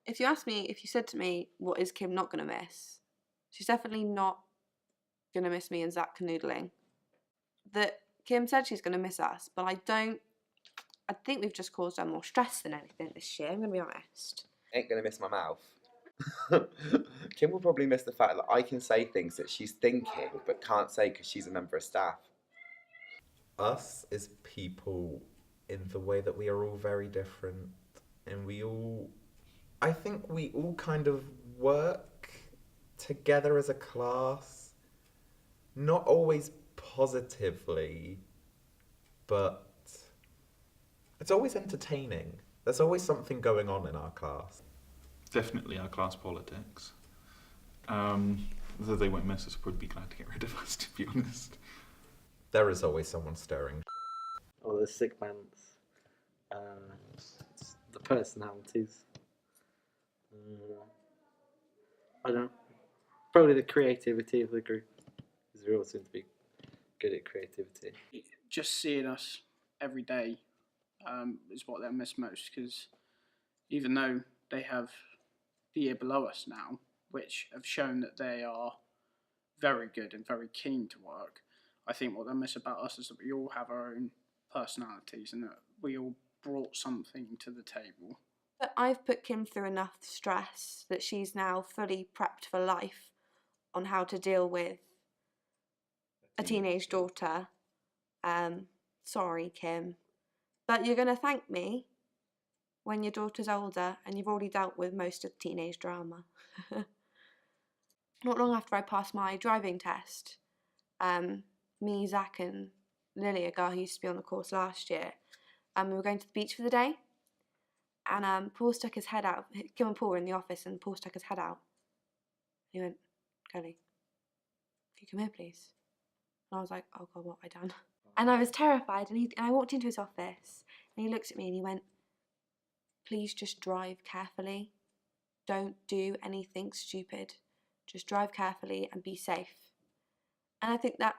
if you said to me, what is Kim not going to miss? She's definitely not going to miss me and Zach canoodling. That Kim said she's going to miss us, but I think we've just caused her more stress than anything this year, I'm going to be honest. Ain't going to miss my mouth. Kim will probably miss the fact that I can say things that she's thinking but can't say because she's a member of staff. Us as people, in the way that we are all very different, and I think we all kind of work together as a class, not always positively, but it's always entertaining. There's always something going on in our class. Definitely our class politics. Though they won't miss us, I'll probably be glad to get rid of us, to be honest. There is always someone stirring. Or the sick bands. The personalities. I don't know. Probably the creativity of the group. Because we all seem to be good at creativity. Just seeing us every day is what they'll miss most, because even though they have the year below us now, which have shown that they are very good and very keen to work, I think what they'll miss about us is that we all have our own personalities and that we all brought something to the table. But I've put Kim through enough stress that she's now fully prepped for life on how to deal with a teenage daughter. Sorry, Kim, but you're going to thank me when your daughter's older and you've already dealt with most of the teenage drama. Not long after I passed my driving test, me, Zach and Lily, a girl who used to be on the course last year, we were going to the beach for the day, and Paul stuck his head out. Kim and Paul were in the office and Paul stuck his head out. He went, "Kelly, if you come here please." And I was like, oh God, what have I done? And I was terrified, and I walked into his office and he looked at me and he went, "Please just drive carefully. Don't do anything stupid. Just drive carefully and be safe." And I think that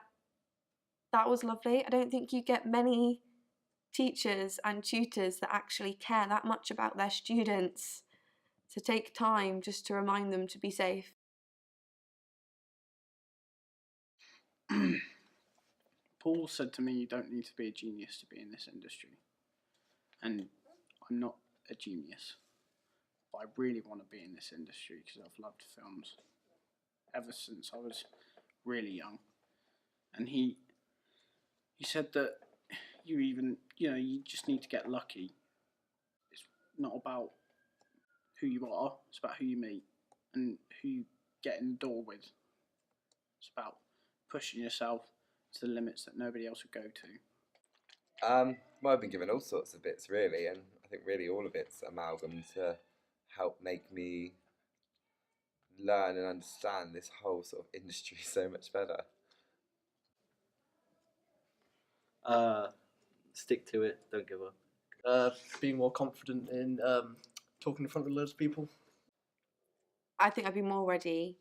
was lovely. I don't think you get many teachers and tutors that actually care that much about their students to take time just to remind them to be safe. Paul said to me, "You don't need to be a genius to be in this industry." And I'm not a genius, but I really want to be in this industry because I've loved films ever since I was really young. And he said that you just need to get lucky. It's not about who you are, it's about who you meet and who you get in the door with. It's about pushing yourself to the limits that nobody else would go to. Well, I've been given all sorts of bits, really, and I think really all of it's amalgam to help make me learn and understand this whole sort of industry so much better. Stick to it, don't give up. Being more confident in talking in front of loads of people. I think I'd be more ready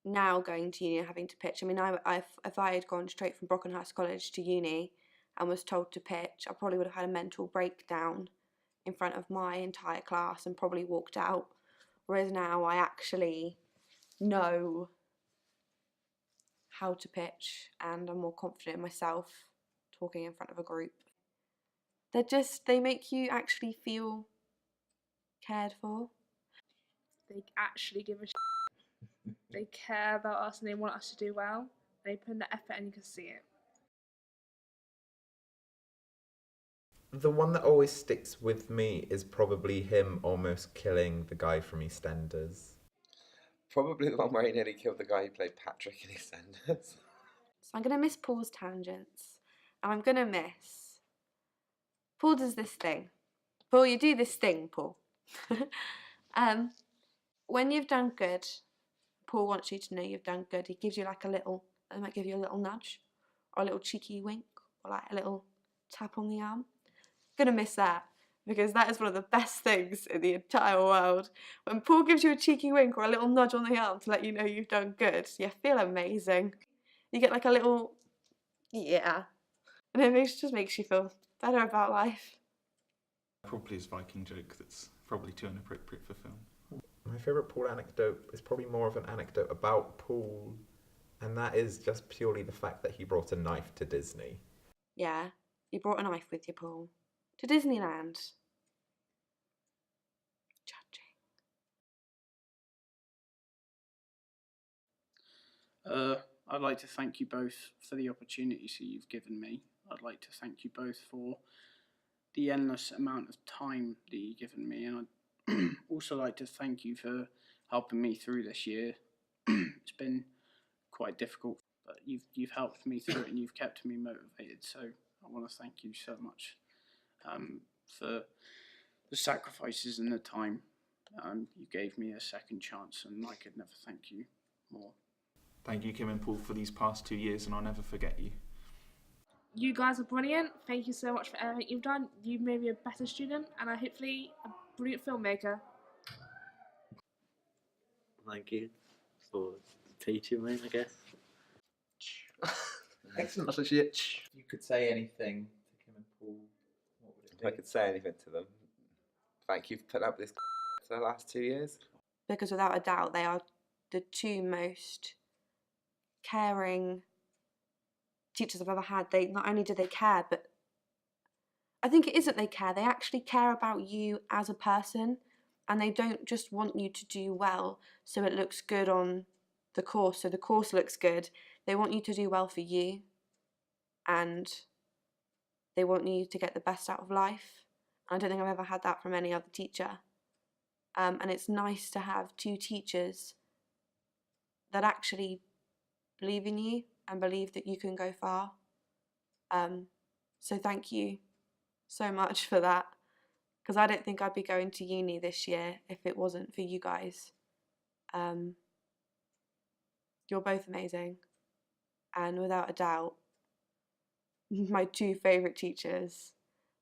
now going to uni and having to pitch. I mean, if I had gone straight from Brockenhurst College to uni and was told to pitch, I probably would have had a mental breakdown in front of my entire class and probably walked out. Whereas now I actually know how to pitch and I'm more confident in myself talking in front of a group. They make you actually feel cared for. They actually give a shit. They care about us and they want us to do well. They put in the effort and you can see it. The one that always sticks with me is probably him almost killing the guy from EastEnders. Probably the one where he nearly killed the guy who played Patrick in EastEnders. So I'm going to miss Paul's tangents. And I'm going to miss... Paul does this thing. Paul, you do this thing, Paul. When you've done good, Paul wants you to know you've done good. He gives you like he might give you a little nudge, or a little cheeky wink, or like a little tap on the arm. I'm going to miss that, because that is one of the best things in the entire world. When Paul gives you a cheeky wink or a little nudge on the arm to let you know you've done good, you feel amazing. You get like a little, yeah. And it just makes you feel better about life. Probably his Viking joke that's Probably too inappropriate for film. My favourite Paul anecdote is probably more of an anecdote about Paul, and that is just purely the fact that he brought a knife to Disney. Yeah, you brought a knife with you, Paul. To Disneyland. Judging. I'd like to thank you both for the opportunities that you've given me. I'd like to thank you both for the endless amount of time that you've given me, and I'd also like to thank you for helping me through this year. It's been quite difficult, but you've helped me through it and you've kept me motivated. So I want to thank you so much for the sacrifices and the time. You gave me a second chance, and I could never thank you more. Thank you, Kim and Paul, for these past 2 years, and I'll never forget you. You guys are brilliant. Thank you so much for everything you've done. You've made me a better student and hopefully a brilliant filmmaker. Thank you for teaching me, I guess. Excellent. That's actually it. If you could say anything to Kim and Paul, what would it If be? I could say anything to them, thank you for putting up with this for the last 2 years. Because without a doubt, they are the two most caring teachers I've ever had. They not only do they care, but I think it isn't they care. They actually care about you as a person, and they don't just want you to do well so it looks good on the course, so the course looks good. They want you to do well for you, and they want you to get the best out of life. I don't think I've ever had that from any other teacher. And it's nice to have two teachers that actually believe in you and believe that you can go far. So thank you so much for that, because I don't think I'd be going to uni this year if it wasn't for you guys. You're both amazing, and without a doubt, my two favourite teachers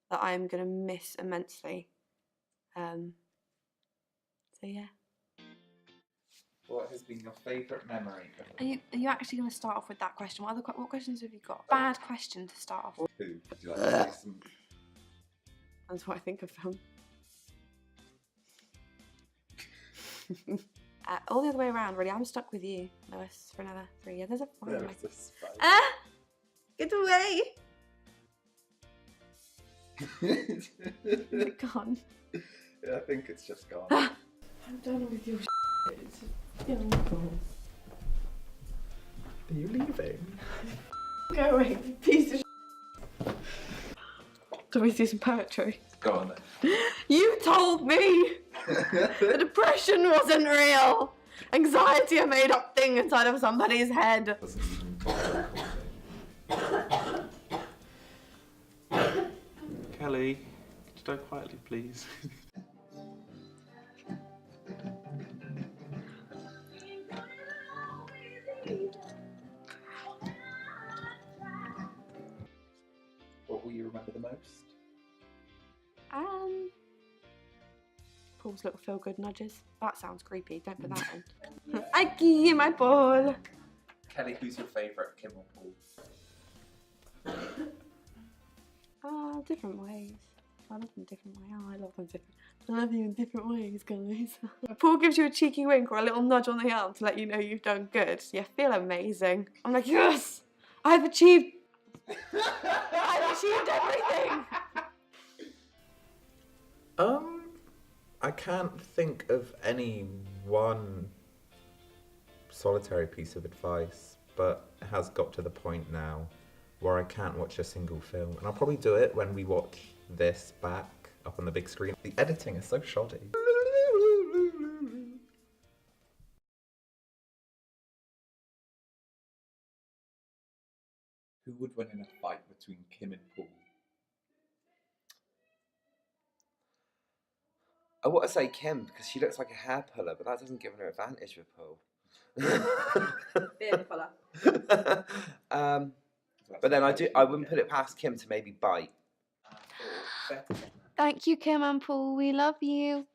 that I'm going to miss immensely. So yeah. What has been your favourite memory? Are you actually going to start off with that question? What questions have you got? Bad question to start off. Who would you like to say some? That's what I think of them. All the other way around, really. I'm stuck with you, Lewis, for another 3 years. There's a fine. There is a spider. Ah! Get away! Is it gone? Yeah, I think it's just gone. I'm done with your shit. Are you leaving? Go away, piece of shit. Do we do some poetry? Go on then. You told me the depression wasn't real. Anxiety a made up thing inside of somebody's head. Wasn't even bother recording. Kelly, could you go quietly, please? What will you remember the most? Paul's little feel-good nudges. That sounds creepy. Don't put that in. I give you my ball. Kelly, who's your favourite, Kim or Paul? Different ways. I love them different ways. Oh, I love them different. I love you in different ways, guys. Paul gives you a cheeky wink or a little nudge on the arm to let you know you've done good. You feel amazing. I'm like, yes, I've achieved. I've achieved everything. I can't think of any one solitary piece of advice, but it has got to the point now where I can't watch a single film, and I'll probably do it when we watch this back up on the big screen. The editing is so shoddy. Who would win in a fight between Kim and Paul? I want to say Kim because she looks like a hair puller, but that doesn't give her an advantage with Paul. Beard puller. But then I wouldn't put it past Kim to maybe bite. Thank you, Kim and Paul. We love you.